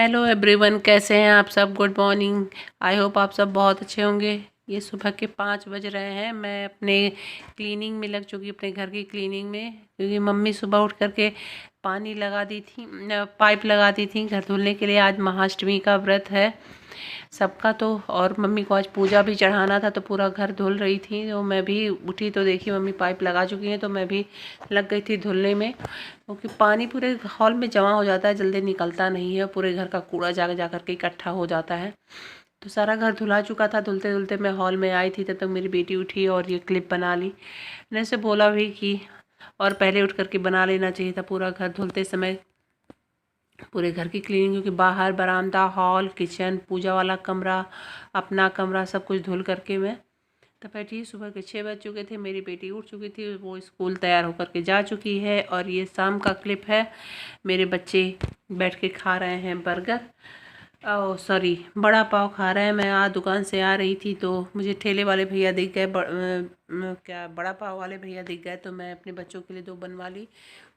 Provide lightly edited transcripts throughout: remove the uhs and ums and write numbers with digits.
Hello everyone, कैसे हैं आप सब। Good morning. आई होप आप सब बहुत अच्छे होंगे। ये सुबह के 5 बज रहे हैं। मैं अपने क्लीनिंग में लग चुकी, अपने घर की क्लीनिंग में, क्योंकि मम्मी सुबह उठ करके पानी लगा दी थी, पाइप लगा दी थी घर धुलने के लिए। आज महाअष्टमी का व्रत है सबका, तो और मम्मी को आज पूजा भी चढ़ाना था, तो पूरा घर धुल रही थी। तो मैं भी उठी तो देखी मम्मी पाइप लगा चुकी हैं, तो मैं भी लग गई थी धुलने में, क्योंकि पानी पूरे हॉल में जमा हो जाता है, जल्दी निकलता नहीं है, पूरे घर का कूड़ा जा कर के इकट्ठा हो जाता है। तो सारा घर धुला चुका था। धुलते धुलते मैं हॉल में आई थी, तब तक मेरी बेटी उठी और ये क्लिप बना ली। मैंने उसे बोला भी कि और पहले उठ करके बना लेना चाहिए था पूरा घर धुलते समय, पूरे घर की क्लीनिंग, क्योंकि बाहर बरामदा, हॉल, किचन, पूजा वाला कमरा, अपना कमरा, सब कुछ धुल करके मैं तब बैठी। सुबह के 6 बज चुके थे, मेरी बेटी उठ चुकी थी, वो स्कूल तैयार होकर के जा चुकी है। और ये शाम का क्लिप है। मेरे बच्चे बैठ के खा रहे हैं बर्गर, ओ सॉरी, बड़ा पाव खा रहे हैं। मैं आज दुकान से आ रही थी तो मुझे ठेले वाले भैया दिख गए, क्या बड़ा पाव वाले भैया दिख गए, तो मैं अपने बच्चों के लिए 2 बनवा ली।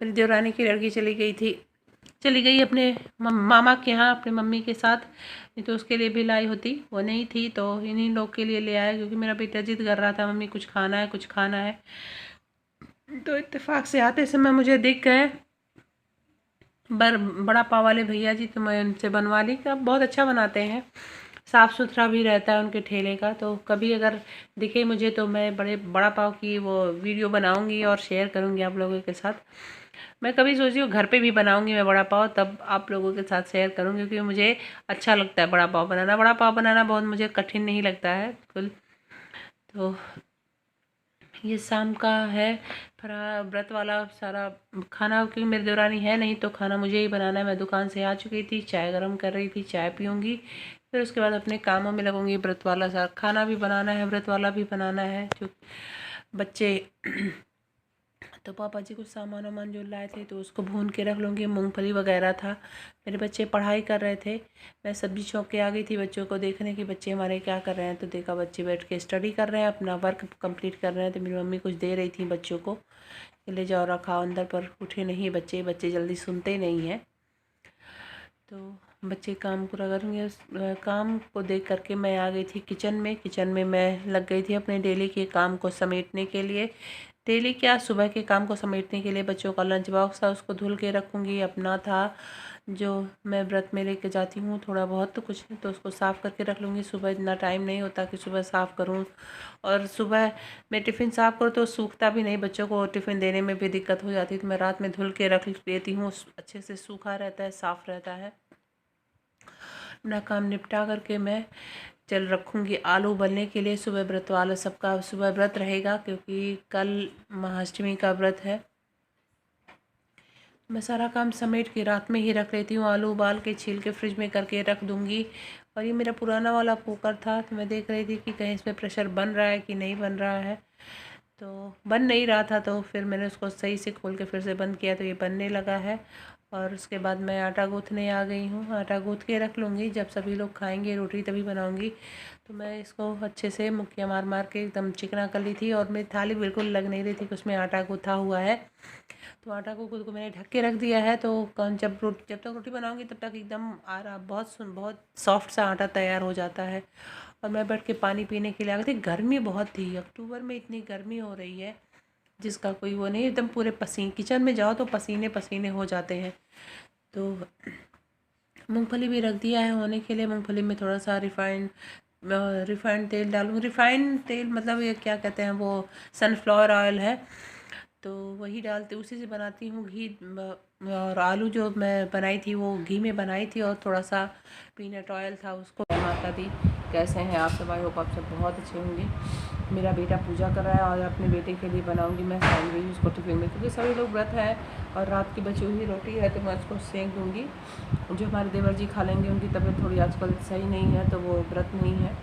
मेरी देवरानी की लड़की चली गई अपने मामा के यहाँ अपने मम्मी के साथ, नहीं तो उसके लिए भी लाई होती, वो नहीं थी, तो इन्हीं लोग के लिए ले आया, क्योंकि मेरा बेटा जिद कर रहा था मम्मी कुछ खाना है, कुछ खाना है। तो इत्तेफाक से आते समय मुझे दिख गए बड़ा पाव वाले भैया जी, तो मैं उनसे बनवा ली। अब बहुत अच्छा बनाते हैं, साफ़ सुथरा भी रहता है उनके ठेले का। तो कभी अगर दिखे मुझे तो मैं बड़ा पाव की वो वीडियो बनाऊंगी और शेयर करूंगी आप लोगों के साथ। मैं कभी सोची हूँ घर पे भी बनाऊंगी मैं बड़ा पाव, तब आप लोगों के साथ शेयर करूंगी, क्योंकि मुझे अच्छा लगता है बड़ा पाव बनाना। बड़ा पाव बनाना बहुत मुझे कठिन नहीं लगता है बिल्कुल। तो ये शाम का है व्रत वाला सारा खाना, क्योंकि मेरी देवरानी है नहीं तो खाना मुझे ही बनाना है। मैं दुकान से आ चुकी थी, चाय गरम कर रही थी, चाय पीऊँगी, फिर उसके बाद अपने कामों में लगूंगी। व्रत वाला सारा खाना भी बनाना है, व्रत वाला भी बनाना है। जो बच्चे तो पापा जी कुछ सामान वामान जो लाए थे तो उसको भून के रख लूँगी। मूंगफली वगैरह था। मेरे बच्चे पढ़ाई कर रहे थे, मैं सब्जी चौंक के आ गई थी बच्चों को देखने कि बच्चे हमारे क्या कर रहे हैं। तो देखा बच्चे बैठ के स्टडी कर रहे हैं, अपना वर्क कंप्लीट कर रहे हैं। तो मेरी मम्मी कुछ दे रही थी बच्चों को, ले जाओ रखाओ अंदर, पर उठे नहीं बच्चे, बच्चे जल्दी सुनते नहीं हैं। तो बच्चे काम पूरा करेंगे। उस काम को देख करके मैं आ गई थी किचन में मैं लग गई थी अपने डेली के काम को समेटने के लिए। डेली क्या, सुबह के काम को समेटने के लिए बच्चों का लंच बॉक्स था, उसको धुल के रखूँगी। अपना था जो मैं व्रत में लेके जाती हूँ थोड़ा बहुत, तो कुछ तो उसको साफ़ करके रख लूँगी। सुबह इतना टाइम नहीं होता कि सुबह साफ़ करूँ, और सुबह मैं टिफ़िन साफ़ करूँ तो सूखता भी नहीं, बच्चों को टिफ़िन देने में भी दिक्कत हो जाती है। तो मैं रात में धुल के रख लेती हूँ, अच्छे से सूखा रहता है, साफ़ रहता है। अपना काम निपटा करके मैं चल रखूँगी आलू उबलने के लिए। सुबह व्रत वाला सबका सुबह व्रत रहेगा, क्योंकि कल महाअष्टमी का व्रत है। मैं सारा काम समेट के रात में ही रख लेती हूँ। आलू उबाल के छील के फ्रिज में करके रख दूँगी। और ये मेरा पुराना वाला कुकर था, तो मैं देख रही थी कि कहीं इसमें प्रेशर बन रहा है कि नहीं बन रहा है। तो बन नहीं रहा था, तो फिर मैंने उसको सही से खोल के फिर से बंद किया, तो ये बनने लगा है। और उसके बाद मैं आटा गूँथने आ गई हूँ। आटा गूँथ के रख लूँगी, जब सभी लोग खाएंगे रोटी तभी बनाऊँगी। तो मैं इसको अच्छे से मुक्कियाँ मार मार के एकदम चिकना कर ली थी, और मेरी थाली बिल्कुल लग नहीं रही थी कि उसमें आटा गूँथा हुआ है। तो आटा को खुद को मैंने ढक के रख दिया है। तो जब तक रोटी बनाऊँगी तब तक एकदम बहुत सॉफ्ट सा आटा तैयार हो जाता है। और मैं बैठ के पानी पीने के लिए आ गई थी। गर्मी बहुत थी, अक्टूबर में इतनी गर्मी हो रही है जिसका कोई वो नहीं, एकदम पूरे पसीने, किचन में जाओ तो पसीने पसीने हो जाते हैं। तो मूंगफली भी रख दिया है होने के लिए। मूंगफली में थोड़ा सा रिफाइंड तेल डालूँगी। रिफाइंड तेल मतलब ये क्या कहते हैं, वो सनफ्लावर ऑयल है, तो वही डालते, उसी से बनाती हूँ घी। और आलू जो मैं बनाई थी वो घी में बनाई थी, और थोड़ा सा पीनट ऑयल था उसको। माता दी, कैसे हैं आप सब। आई होप आप सब बहुत अच्छे होंगे। मेरा बेटा पूजा कर रहा है, और अपने बेटे के लिए बनाऊंगी मैं सैंडविच उसको टिफिन में, क्योंकि सभी लोग व्रत है और रात की बची हुई रोटी है, तो मैं उसको सेंक दूँगी। जो हमारे देवर जी खा लेंगे, उनकी तबीयत थोड़ी आजकल सही नहीं है, तो वो व्रत नहीं है।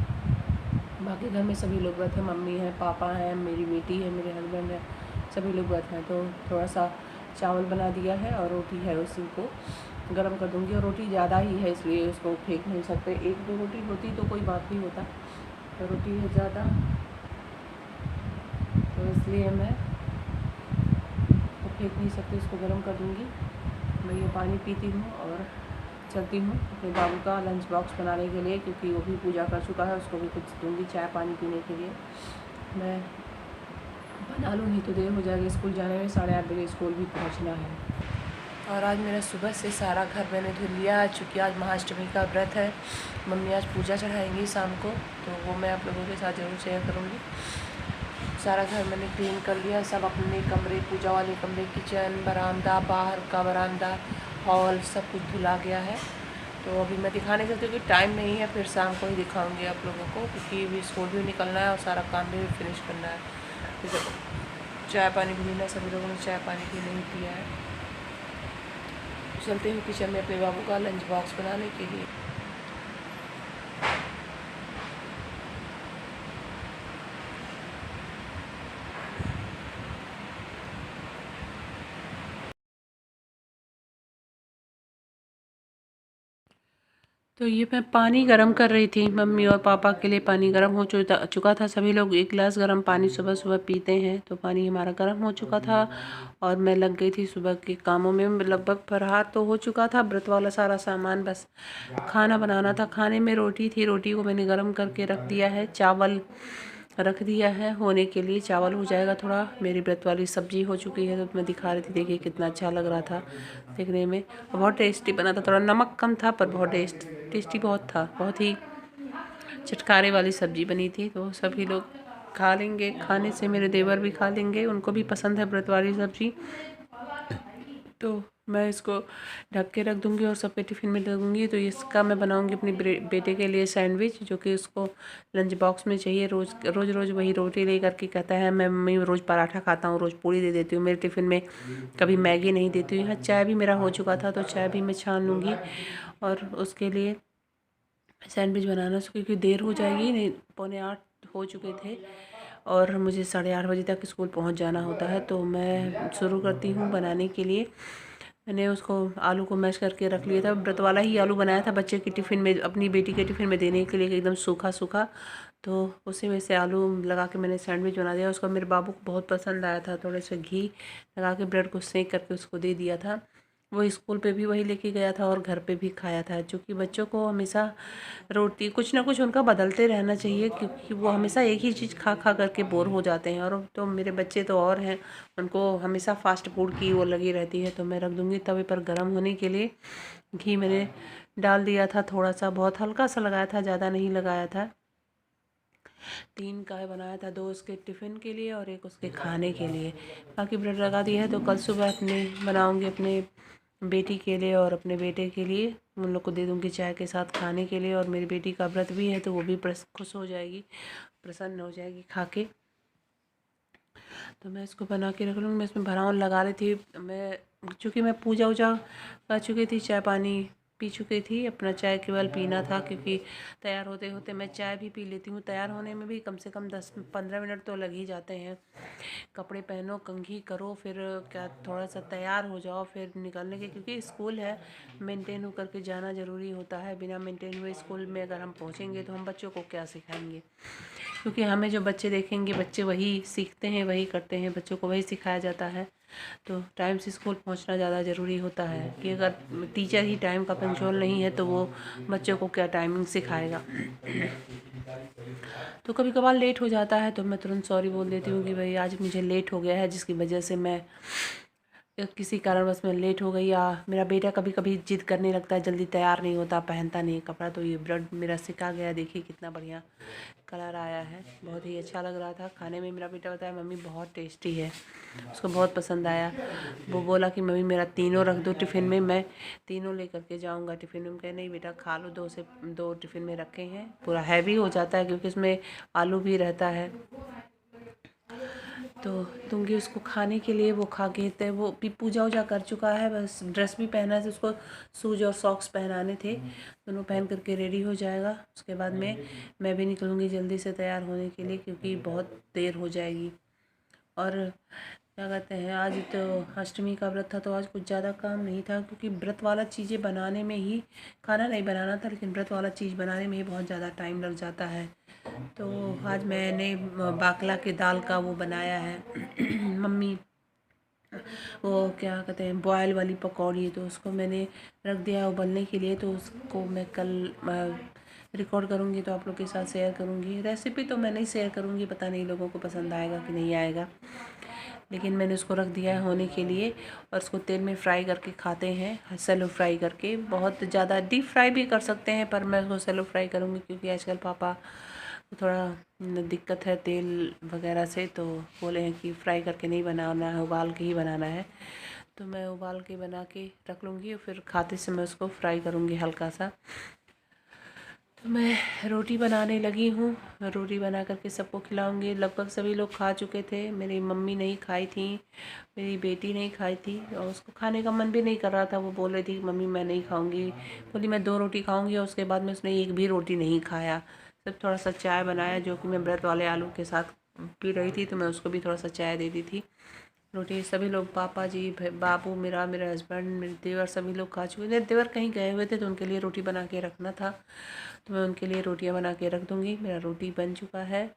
बाकी घर में सभी लोग व्रत है, मम्मी है, पापा हैं, मेरी बेटी है, मेरे हस्बैंड है, सभी लोग व्रत हैं। तो थोड़ा सा चावल बना दिया है और रोटी है, उसी को गर्म कर दूँगी। और रोटी ज़्यादा ही है इसलिए उसको फेंक नहीं सकते। 1-2 रोटी होती तो कोई बात नहीं होता, तो रोटी है ज़्यादा, तो इसलिए मैं फेंक नहीं सकती, इसको गर्म कर दूँगी। मैं ये पानी पीती हूँ और चलती हूँ अपने बाबू का लंच बॉक्स बनाने के लिए, क्योंकि वो भी पूजा कर चुका है, उसको भी कुछ दूँगी चाय पानी पीने के लिए। मैं बना लूँ, नहीं तो देर हो जाएगी स्कूल जाने में, 8:30 बजे स्कूल भी पहुँचना है। और आज मेरा सुबह से सारा घर मैंने धुल लिया है, चूँकि आज महाअष्टमी का व्रत है। मम्मी आज पूजा चढ़ाएंगी शाम को, तो वो मैं आप लोगों के साथ ज़रूर शेयर करूँगी। सारा घर मैंने क्लीन कर लिया, सब अपने कमरे, पूजा वाले कमरे, किचन, बरामदा, बाहर का बरामदा, हॉल, सब कुछ धुला गया है। तो अभी मैं दिखाने चलती हूँ कि टाइम नहीं है, फिर शाम को ही दिखाऊंगी आप लोगों को, क्योंकि अभी स्कूल भी निकलना है और सारा काम भी फिनिश करना है। फिर चाय पानी भी लेना, सभी लोगों ने चाय पानी भी नहीं पिया है। चलते हैं किचन में अपने बाबू का लंच बॉक्स बनाने के लिए। तो ये मैं पानी गरम कर रही थी, मम्मी और पापा के लिए पानी गरम हो चुका था। सभी लोग 1 गिलास गरम पानी सुबह सुबह पीते हैं, तो पानी हमारा गरम हो चुका था और मैं लग गई थी सुबह के कामों में। लगभग फरार तो हो चुका था, व्रत वाला सारा सामान, बस खाना बनाना था। खाने में रोटी थी, रोटी को मैंने गरम करके रख दिया है। चावल रख दिया है होने के लिए, चावल हो जाएगा थोड़ा। मेरी व्रत वाली सब्जी हो चुकी है, तो मैं दिखा रही थी, देखिए कितना अच्छा लग रहा था देखने में, बहुत टेस्टी बना था। थोड़ा नमक कम था पर बहुत टेस्टी बहुत था, बहुत ही चटकारे वाली सब्जी बनी थी। तो सभी लोग खा लेंगे, खाने से मेरे देवर भी खा लेंगे, उनको भी पसंद है व्रत वाली सब्जी। तो मैं इसको ढक के रख दूँगी और सबके टिफ़िन में दे दूँगी। तो इसका मैं बनाऊँगी अपने बेटे के लिए सैंडविच, जो कि उसको लंच बॉक्स में चाहिए। रोज़ वही रोटी ले करके कहता है, मैं मम्मी रोज़ पराठा खाता हूँ, रोज़ पूड़ी दे देती हूँ मेरे टिफ़िन में, कभी मैगी नहीं देती हूँ। यहाँ चाय भी मेरा हो चुका था, तो चाय भी मैं छान लूँगी और उसके लिए सैंडविच बनाना, क्योंकि देर हो जाएगी। नहीं, 7:45 हो चुके थे और मुझे 8:30 बजे तक स्कूल पहुंच जाना होता है। तो मैं शुरू करती हूँ बनाने के लिए। मैंने उसको आलू को मैश करके रख लिया था, व्रत वाला ही आलू बनाया था बच्चे के टिफ़िन में, अपनी बेटी के टिफ़िन में देने के लिए, एकदम सूखा सूखा। तो उसी में से आलू लगा के मैंने सैंडविच बना दिया। उसको मेरे बाबू को बहुत पसंद आया था, थोड़े से घी लगा के ब्रेड को सेंक करके उसको दे दिया था। वो स्कूल पे भी वही लेके गया था और घर पे भी खाया था। क्योंकि बच्चों को हमेशा रोटी कुछ ना कुछ उनका बदलते रहना चाहिए, क्योंकि वो हमेशा एक ही चीज़ खा खा करके बोर हो जाते हैं। और तो मेरे बच्चे तो और हैं, उनको हमेशा फास्ट फूड की वो लगी रहती है। तो मैं रख दूँगी तवे पर गर्म होने के लिए। घी मैंने डाल दिया था थोड़ा सा, बहुत हल्का सा लगाया था, ज़्यादा नहीं लगाया था। 3 काय बनाया था, 2 उसके टिफ़िन के लिए और 1 उसके खाने के लिए। बाकी ब्रेड लगा दिया है, तो कल सुबह अपने बनाऊँगी अपने बेटी के लिए और अपने बेटे के लिए, उन लोग को दे दूँगी चाय के साथ खाने के लिए। और मेरी बेटी का व्रत भी है, तो वो भी खुश हो जाएगी, प्रसन्न हो जाएगी खा के। तो मैं इसको बना के रख लूँगी। मैं इसमें भरावन लगा रही थी, मैं चूँकि मैं पूजा वूजा कर चुकी थी, चाय पानी पी चुकी थी, अपना चाय केवल पीना था, क्योंकि तैयार होते होते मैं चाय भी पी लेती हूँ। तैयार होने में भी कम से कम 10-15 मिनट तो लग ही जाते हैं। कपड़े पहनो, कंघी करो, फिर क्या थोड़ा सा तैयार हो जाओ, फिर निकलने के, क्योंकि स्कूल है, मेंटेन होकर के जाना ज़रूरी होता है। बिना मेंटेन हुए स्कूल में अगर हम पहुँचेंगे तो हम बच्चों को क्या सिखाएंगे, क्योंकि हमें जो बच्चे देखेंगे, बच्चे वही सीखते हैं, वही करते हैं, बच्चों को वही सिखाया जाता है। तो टाइम से स्कूल पहुंचना ज़्यादा ज़रूरी होता है, कि अगर टीचर ही टाइम का कंट्रोल नहीं है तो वो बच्चों को क्या टाइमिंग सिखाएगा। तो कभी कभार लेट हो जाता है, तो मैं तुरंत सॉरी बोल देती हूँ कि भाई आज मुझे लेट हो गया है, जिसकी वजह से मैं किसी कारणवश मैं लेट हो गई। या मेरा बेटा कभी कभी जिद करने लगता है, जल्दी तैयार नहीं होता, पहनता नहीं है कपड़ा। तो ये ब्रेड मेरा सिका गया, देखिए कितना बढ़िया कलर आया है, बहुत ही अच्छा लग रहा था खाने में। मेरा बेटा बताया मम्मी बहुत टेस्टी है, उसको बहुत पसंद आया। वो बोला कि मम्मी मेरा तीनों रख दो टिफ़िन में, मैं तीनों लेकर के जाऊंगा टिफ़िन में। कहे नहीं बेटा खा लो, 2 टिफ़िन में रखे हैं, पूरा हैवी हो जाता है क्योंकि इसमें आलू भी रहता है। तो दूंगी उसको खाने के लिए, वो खा के तो वो भी पूजा वूजा कर चुका है, बस ड्रेस भी पहना है, उसको शूज और सॉक्स पहनाने थे, दोनों पहन करके रेडी हो जाएगा। उसके बाद में मैं भी निकलूँगी जल्दी से तैयार होने के लिए, क्योंकि बहुत देर हो जाएगी। और क्या कहते हैं, आज तो अष्टमी का व्रत था, तो आज कुछ ज़्यादा काम नहीं था, क्योंकि व्रत वाला चीज़ें बनाने में ही, खाना नहीं बनाना था, लेकिन व्रत वाला चीज़ बनाने में ही बहुत ज़्यादा टाइम लग जाता है। तो आज मैंने बाकला के दाल का वो बनाया है मम्मी वो क्या कहते हैं बॉयल वाली पकौड़ी, तो उसको मैंने रख दिया उबलने के लिए। तो उसको मैं कल रिकॉर्ड करूँगी तो आप लोग के साथ शेयर करूँगी। रेसिपी तो मैं नहीं शेयर करूँगी, पता नहीं लोगों को पसंद आएगा कि नहीं आएगा, लेकिन मैंने उसको रख दिया है होने के लिए। और उसको तेल में फ्राई करके खाते हैं, सेलो फ्राई करके। बहुत ज़्यादा डीप फ्राई भी कर सकते हैं, पर मैं उसको सेलो फ्राई करूँगी क्योंकि आजकल पापा को थोड़ा दिक्कत है तेल वगैरह से, तो बोले हैं कि फ्राई करके नहीं बनाना है, उबाल के ही बनाना है। तो मैं उबाल के बना के रख लूँगी और फिर खाते समय उसको फ्राई करूँगी हल्का सा। तो मैं रोटी बनाने लगी हूँ, रोटी बना करके सबको खिलाऊंगी। लगभग सभी लोग खा चुके थे, मेरी मम्मी नहीं खाई थी, मेरी बेटी नहीं खाई थी और उसको खाने का मन भी नहीं कर रहा था। वो बोल रही थी मम्मी मैं नहीं खाऊंगी, बोली मैं 2 रोटी खाऊंगी, और उसके बाद में उसने एक भी रोटी नहीं खाया। सिर्फ थोड़ा सा चाय बनाया, जो कि मैं व्रत वाले आलू के साथ पी रही थी, तो मैं उसको भी थोड़ा सा चाय दे दी थी। रोटी सभी लोग, पापा जी, बाबू मेरा, मेरे हस्बैंड, मेरे देवर, सभी लोग खा चुके थे। देवर कहीं गए हुए थे तो उनके लिए रोटी बना के रखना था, तो मैं उनके लिए रोटियां बना के रख दूंगी। मेरा रोटी बन चुका है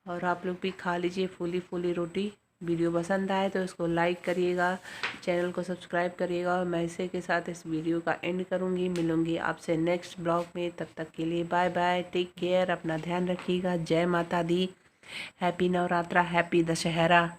और आप लोग भी खा लीजिए फूली फूली रोटी। वीडियो पसंद आए तो इसको लाइक करिएगा, चैनल को सब्सक्राइब करिएगा। और मैं इसी के साथ इस वीडियो का एंड करूँगी। मिलूँगी आपसे नेक्स्ट ब्लॉग में, तब तक के लिए बाय बाय, टेक केयर, अपना ध्यान रखिएगा। जय माता दी, हैप्पी नवरात्रा, हैप्पी दशहरा।